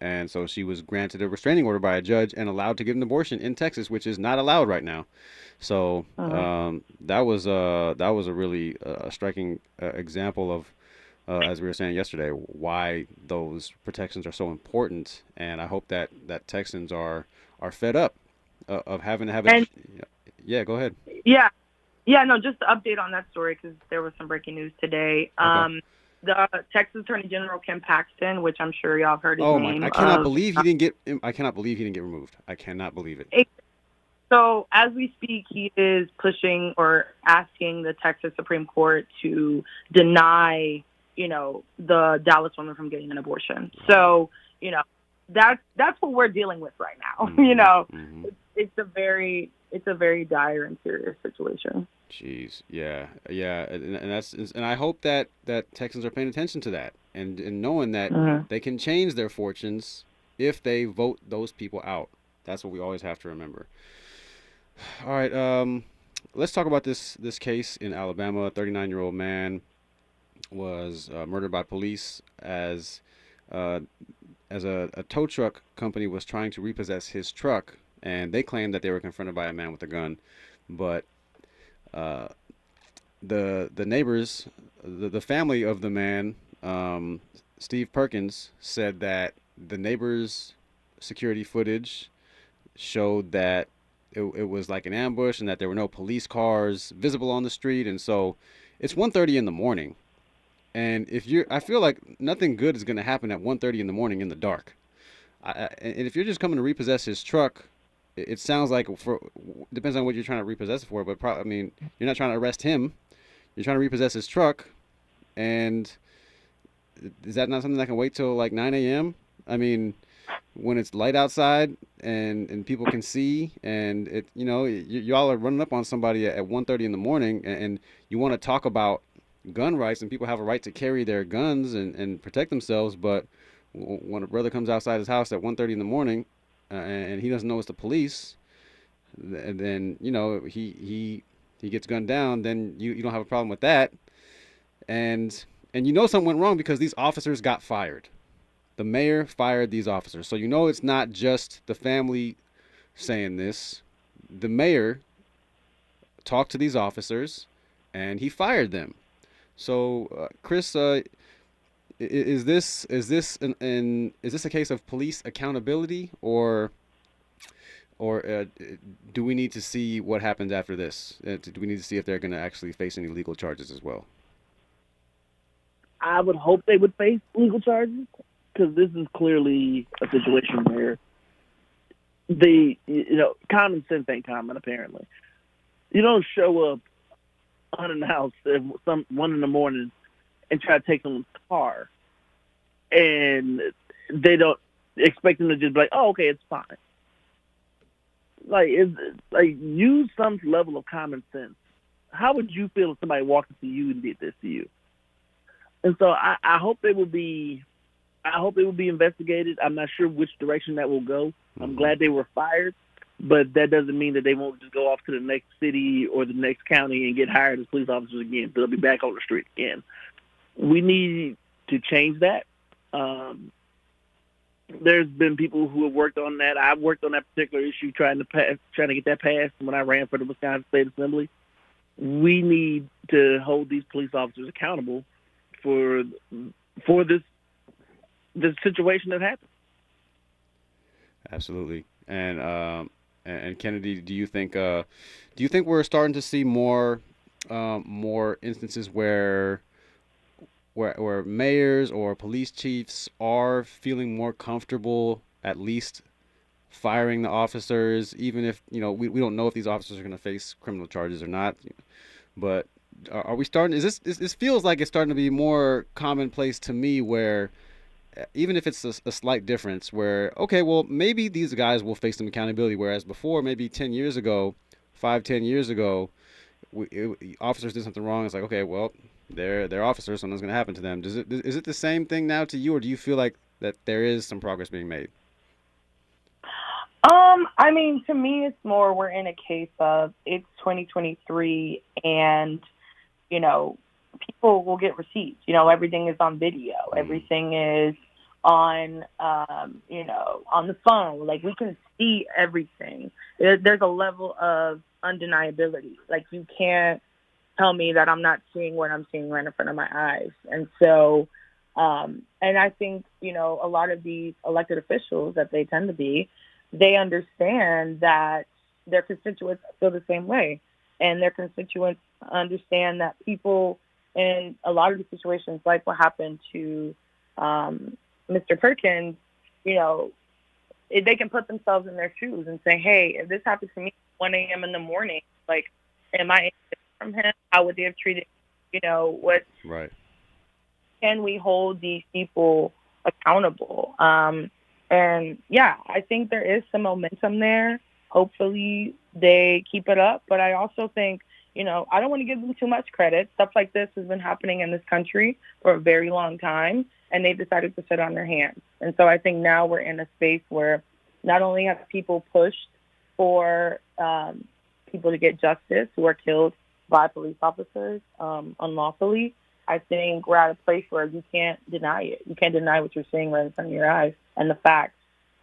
And so she was granted a restraining order by a judge and allowed to get an abortion in Texas, which is not allowed right now. So that was a really striking example of, as we were saying yesterday, why those protections are so important. And I hope that Texans are fed up of having to have it. Yeah, go ahead. Yeah, no, just to update on that story because there was some breaking news today. Okay. The Texas Attorney General Ken Paxton, which I'm sure y'all have heard his name. I cannot believe he didn't get removed. I cannot believe it. So as we speak, he is pushing or asking the Texas Supreme Court to deny, the Dallas woman from getting an abortion. So, that's what we're dealing with right now. Mm-hmm. It's a very dire and serious situation. Jeez, yeah, and I hope that Texans are paying attention to that and knowing that they can change their fortunes if they vote those people out. That's what we always have to remember. All right, let's talk about this case in Alabama. A 39-year-old man was murdered by police as a tow truck company was trying to repossess his truck, and they claimed that they were confronted by a man with a gun, but the neighbors, the family of the man, Steve Perkins, said that the neighbors' security footage showed that it was like an ambush and that there were no police cars visible on the street. And so it's 1:30 in the morning. And I feel like nothing good is going to happen at 1:30 in the morning in the dark. And if you're just coming to repossess his truck, it sounds like depends on what you're trying to repossess it for, but you're not trying to arrest him. You're trying to repossess his truck. And is that not something that can wait till like 9 a.m.? I mean, when it's light outside and people can see, and y'all are running up on somebody at 1:30 in the morning, and you want to talk about gun rights, and people have a right to carry their guns and protect themselves, but when a brother comes outside his house at 1:30 in the morning and he doesn't know it's the police, and then he gets gunned down, then you don't have a problem with that, and something went wrong because these officers got fired. The mayor fired these officers. So it's not just the family saying this. The mayor talked to these officers and he fired them. So Chris, is this a case of police accountability, or do we need to see what happens after this? Do we need to see if they're going to actually face any legal charges as well? I would hope they would face legal charges, because this is clearly a situation where common sense ain't common, apparently. You don't show up unannounced at 1 in the morning and try to take someone's car, and they don't expect them to just be like, oh, okay, it's fine. Use some level of common sense. How would you feel if somebody walked up to you and did this to you? And so I hope they will be investigated. I'm not sure which direction that will go. I'm glad they were fired, but that doesn't mean that they won't just go off to the next city or the next county and get hired as police officers again. They'll be back on the street again. We need to change that. There's been people who have worked on that. I've worked on that particular issue, trying to get that passed when I ran for the Wisconsin State Assembly. We need to hold these police officers accountable for this situation that happened. Absolutely. And Kennedy, do you think we're starting to see more instances where mayors or police chiefs are feeling more comfortable at least firing the officers, even if we don't know if these officers are going to face criminal charges or not, but are we starting? This feels like it's starting to be more commonplace to me, where even if it's a slight difference, where okay, well maybe these guys will face some accountability, whereas before, maybe 10 years ago, 5-10 years ago, officers did something wrong. It's like, okay, well they're officers, something's going to happen to them. Is it the same thing now to you, or do you feel like that there is some progress being made? To me, it's more we're in a case of it's 2023, and people will get receipts. Everything is on video. Everything is on, on the phone. Like, we can see everything. There's a level of undeniability. Like, you can't tell me that I'm not seeing what I'm seeing right in front of my eyes. And so, and I think, a lot of these elected officials that they tend to be, they understand that their constituents feel the same way. And their constituents understand that people in a lot of the situations, like what happened to Mr. Perkins, they can put themselves in their shoes and say, hey, if this happened to me, 1 a.m. in the morning. Like, am I from him? How would they have treated, what? Right. Can we hold these people accountable? And yeah, I think there is some momentum there. Hopefully they keep it up. But I also think, I don't want to give them too much credit. Stuff like this has been happening in this country for a very long time, and they've decided to sit on their hands. And so I think now we're in a space where not only have people pushed for people to get justice who are killed by police officers unlawfully, I think we're at a place where you can't deny it. You can't deny what you're seeing right in front of your eyes and the facts,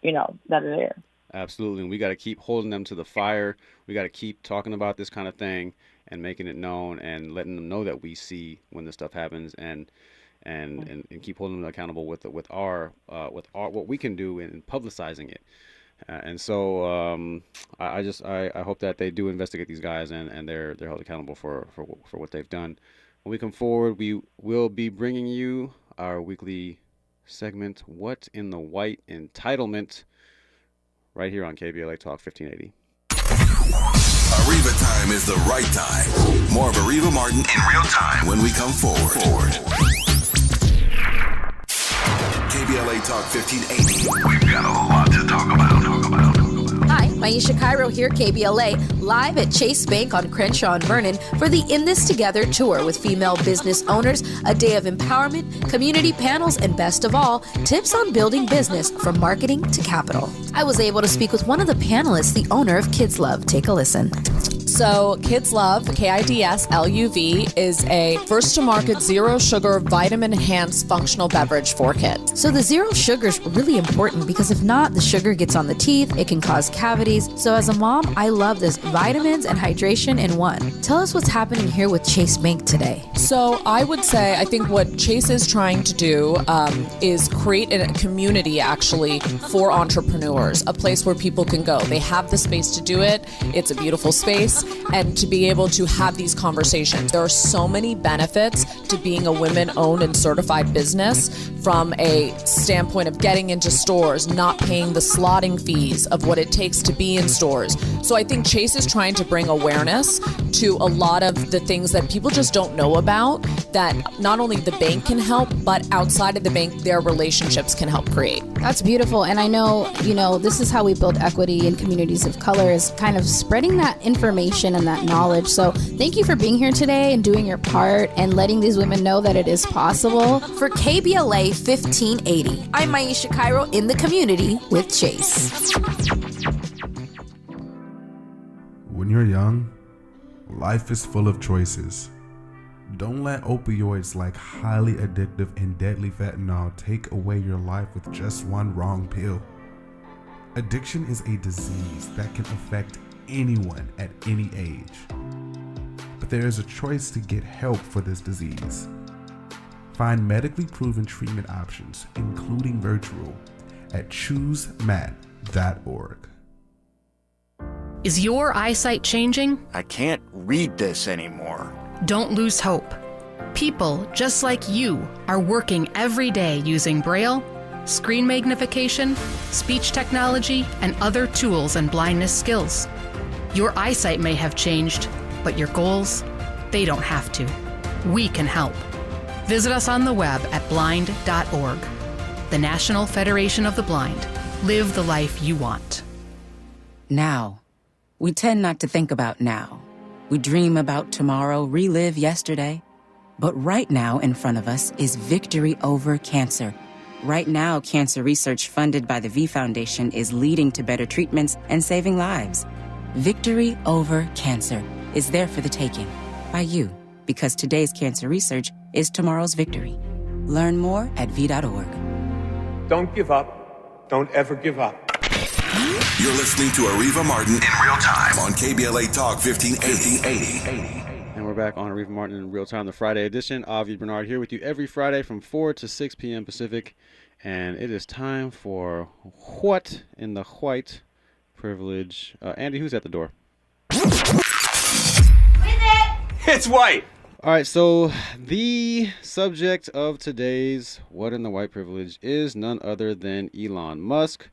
that are there. Absolutely. And we got to keep holding them to the fire. We got to keep talking about this kind of thing and making it known and letting them know that we see when this stuff happens and keep holding them accountable with our what we can do in publicizing it. And so I hope that they do investigate these guys and they're held accountable for what they've done. When we come forward, we will be bringing you our weekly segment, What in the White Entitlement, right here on KBLA Talk 1580. Areva time is the right time. More of Areva Martin in real time when we come forward. KBLA Talk 1580. We've got a lot to talk about. Hi, Maisha Cairo here, KBLA, live at Chase Bank on Crenshaw and Vernon for the In This Together tour with female business owners, a day of empowerment, community panels, and best of all, tips on building business from marketing to capital. I was able to speak with one of the panelists, the owner of Kids Love. Take a listen. So Kids Love, KIDSLUV, is a first-to-market zero-sugar, vitamin-enhanced functional beverage for kids. So the zero sugar is really important because if not, the sugar gets on the teeth, it can cause cavities. So as a mom, I love this vitamins and hydration in one. Tell us what's happening here with Chase Bank today. So I would say, I think what Chase is trying to do is create a community actually for entrepreneurs, a place where people can go. They have the space to do it. It's a beautiful space. And to be able to have these conversations. There are so many benefits to being a women-owned and certified business, from a standpoint of getting into stores, not paying the slotting fees of what it takes to be in stores. So I think Chase is trying to bring awareness to a lot of the things that people just don't know about, that not only the bank can help, but outside of the bank, their relationships can help create. That's beautiful. And I know, this is how we build equity in communities of color, is kind of spreading that information and that knowledge. So thank you for being here today and doing your part and letting these women know that it is possible. For KBLA 1580, I'm Maisha Cairo in the community with Chase. When you're young, life is full of choices. Don't let opioids like highly addictive and deadly fentanyl take away your life with just one wrong pill. Addiction is a disease that can affect anyone at any age. But there is a choice to get help for this disease. Find medically proven treatment options, including virtual, at choosemat.org. Is your eyesight changing? I can't read this anymore. Don't lose hope. People just like you are working every day using Braille, screen magnification, speech technology, and other tools and blindness skills. Your eyesight may have changed, but your goals, they don't have to. We can help. Visit us on the web at blind.org. The National Federation of the Blind. Live the life you want. Now. We tend not to think about now. We dream about tomorrow, relive yesterday. But right now in front of us is victory over cancer. Right now, cancer research funded by the V Foundation is leading to better treatments and saving lives. Victory over cancer is there for the taking by you, because today's cancer research is tomorrow's victory. Learn more at v.org. Don't give up. Don't ever give up. You're listening to Areva Martin in real time on KBLA Talk 1580. And we're back on Areva Martin in real time, the Friday edition. Avi Bernard here with you every Friday from 4 to 6 p.m. Pacific. And it is time for What in the White Privilege. Andy, who's at the door? It's white. All right, so the subject of today's What in the White Privilege is none other than Elon Musk,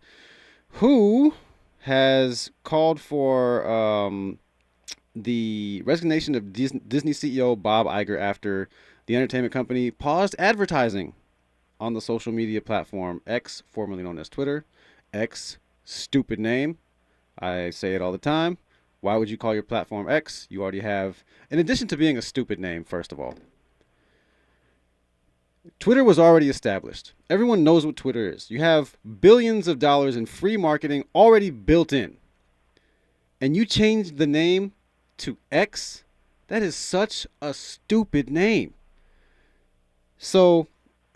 who has called for the resignation of Disney CEO Bob Iger after the entertainment company paused advertising on the social media platform X, formerly known as Twitter. X, stupid name. I say it all the time. Why would you call your platform X? You already have, in addition to being a stupid name, first of all, Twitter was already established. Everyone knows what Twitter is. You have billions of dollars in free marketing already built in. And you change the name to X? That is such a stupid name. So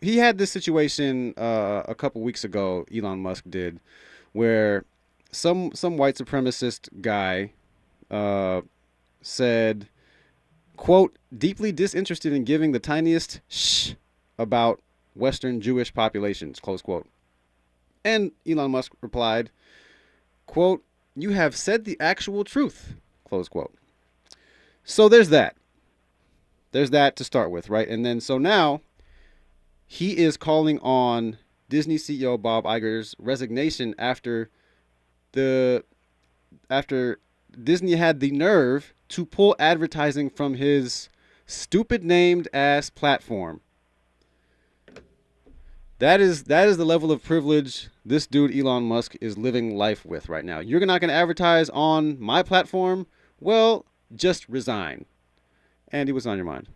he had this situation a couple weeks ago, Elon Musk did, where some white supremacist guy said, quote, deeply disinterested in giving the tiniest shh about Western Jewish populations, close quote. And Elon Musk replied, quote, you have said the actual truth, close quote. So there's that. There's that to start with, right? And then so now he is calling on Disney CEO Bob Iger's resignation after Disney had the nerve to pull advertising from his stupid named ass platform. That is the level of privilege this dude Elon Musk is living life with right now. You're not going to advertise on my platform? Well, just resign. Andy, what's on your mind?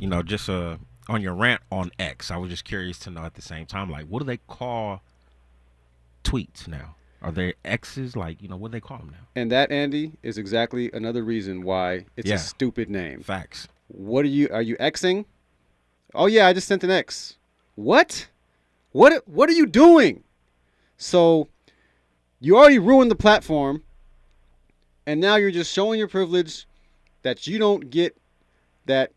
You know, just on your rant on X, I was just curious to know at the same time, like, what do they call tweets now? Are they X's? Like, you know, what do they call them now? And that, Andy, is exactly another reason why it's a stupid name. Facts. Are you Xing? Oh, yeah, I just sent an X. What? What are you doing? So you already ruined the platform, and now you're just showing your privilege that you don't get that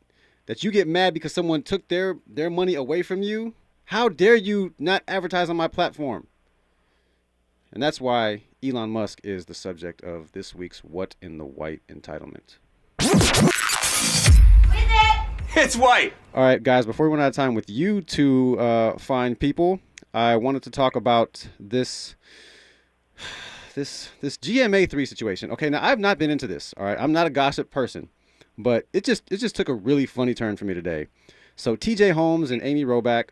you get mad because someone took their money away from you. How dare you not advertise on my platform? And that's why Elon Musk is the subject of this week's What in the White Entitlement. It's white. All right, guys, before we run out of time with you two fine people, I wanted to talk about this GMA3 situation. Okay, now I've not been into this. All right, I'm not a gossip person, but it just took a really funny turn for me today. So TJ Holmes and Amy Robach,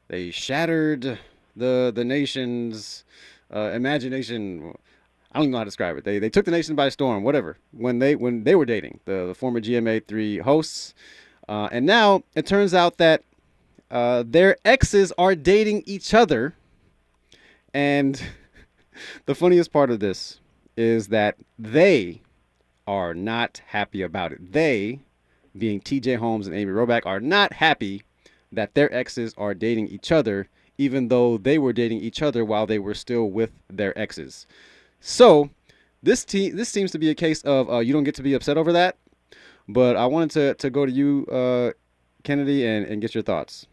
they shattered the nation's imagination. I don't even know how to describe it. They took the nation by storm, whatever, when they were dating, the former GMA3 hosts. And now it turns out that their exes are dating each other. And the funniest part of this is that they are not happy about it. They, being TJ Holmes and Amy Robach, are not happy that their exes are dating each other, even though they were dating each other while they were still with their exes. So this seems to be a case of you don't get to be upset over that. But I wanted to go to you, Kennedy, and get your thoughts.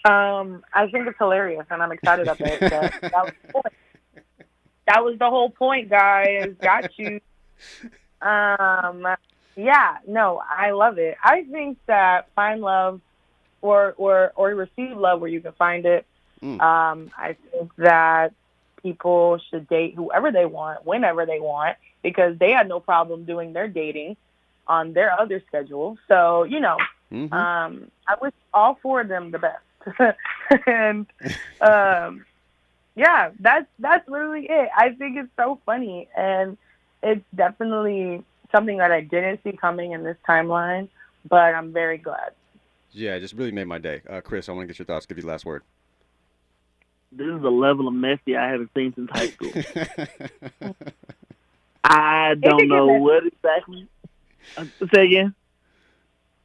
I think it's hilarious, and I'm excited about it. That was the point. That was the whole point, guys. Got you. Yeah, no, I love it. I think that find love or receive love where you can find it. I think that people should date whoever they want, whenever they want, because they had no problem doing their dating on their other schedule. So, you know, I wish all four of them the best. And yeah, that's literally it. I think it's so funny, and it's definitely something that I didn't see coming in this timeline, but I'm very glad. Yeah, it just really made my day. Chris, I want to get your thoughts. Give you the last word. This is a level of messy I haven't seen since high school. I don't know what exactly. Say again.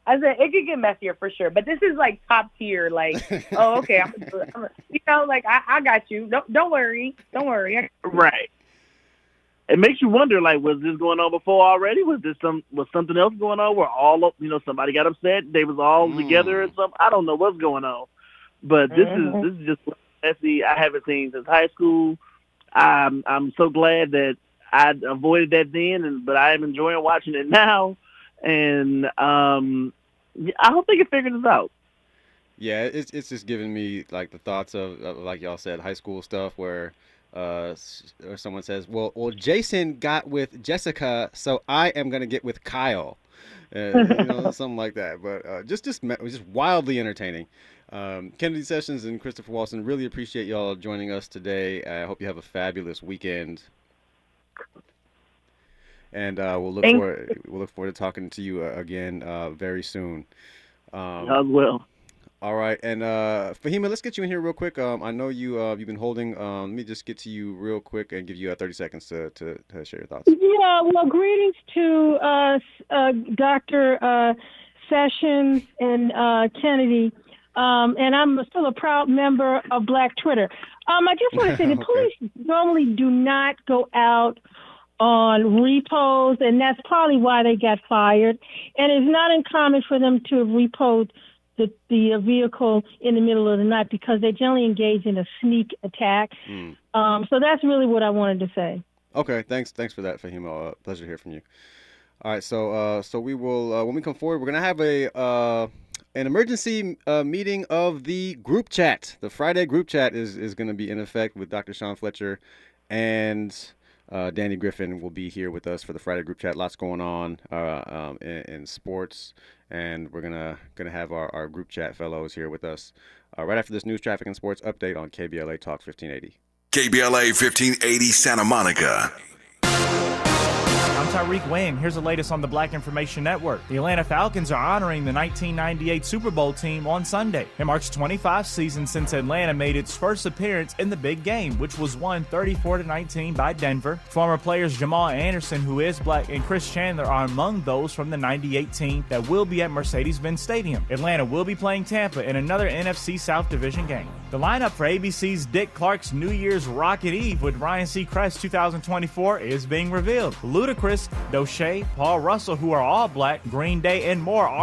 I said it could get messier for sure, but this is like top tier. Like, oh, okay, you know, like I got you. Don't worry. Right. It makes you wonder, like, was this going on before already? Was something else going on where somebody got upset, they was all together or something? I don't know what's going on, but this is just messy. I haven't seen since high school. I'm so glad that I avoided that then, but I am enjoying watching it now, and I hope they can figure this out. Yeah, it's just giving me like the thoughts of like y'all said, high school stuff where or someone says, well, Jason got with Jessica, so I am gonna get with Kyle, something like that. But just wildly entertaining. Kennedy Sessions and Christopher Walson, really appreciate y'all joining us today. I hope you have a fabulous weekend, and we'll look forward to talking to you again very soon. As well. All right, and Fahima, let's get you in here real quick. I know you've been holding. Let me just get to you real quick and give you 30 seconds to share your thoughts. Yeah, well, greetings to Dr. Sessions and Kennedy, and I'm still a proud member of Black Twitter. I just want to say the police normally do not go out on repos, and that's probably why they got fired. And it's not uncommon for them to repo the vehicle in the middle of the night because they generally engage in a sneak attack. So that's really what I wanted to say. Okay, thanks for that, Fahima. Pleasure to hear from you. All right, so we will when we come forward, we're gonna have an emergency meeting of the group chat. The Friday group chat is going to be in effect with Dr. Sean Fletcher and Danny Griffin will be here with us for the Friday group chat. Lots going on in sports, and we're gonna have our group chat fellows here with us right after this news, traffic, and sports update on KBLA Talk 1580. KBLA 1580 Santa Monica. I'm Tyreek Wayne. Here's the latest on the Black Information Network. The Atlanta Falcons are honoring the 1998 Super Bowl team on Sunday. It marks 25 seasons since Atlanta made its first appearance in the big game, which was won 34-19 by Denver. Former players Jamal Anderson, who is black, and Chris Chandler are among those from the 98 team that will be at Mercedes-Benz Stadium. Atlanta will be playing Tampa in another NFC South Division game. The lineup for ABC's Dick Clark's New Year's Rocket Eve with Ryan Seacrest 2024 is being revealed. Ludacris, Doche, Paul Russell, who are all black, Green Day, and more are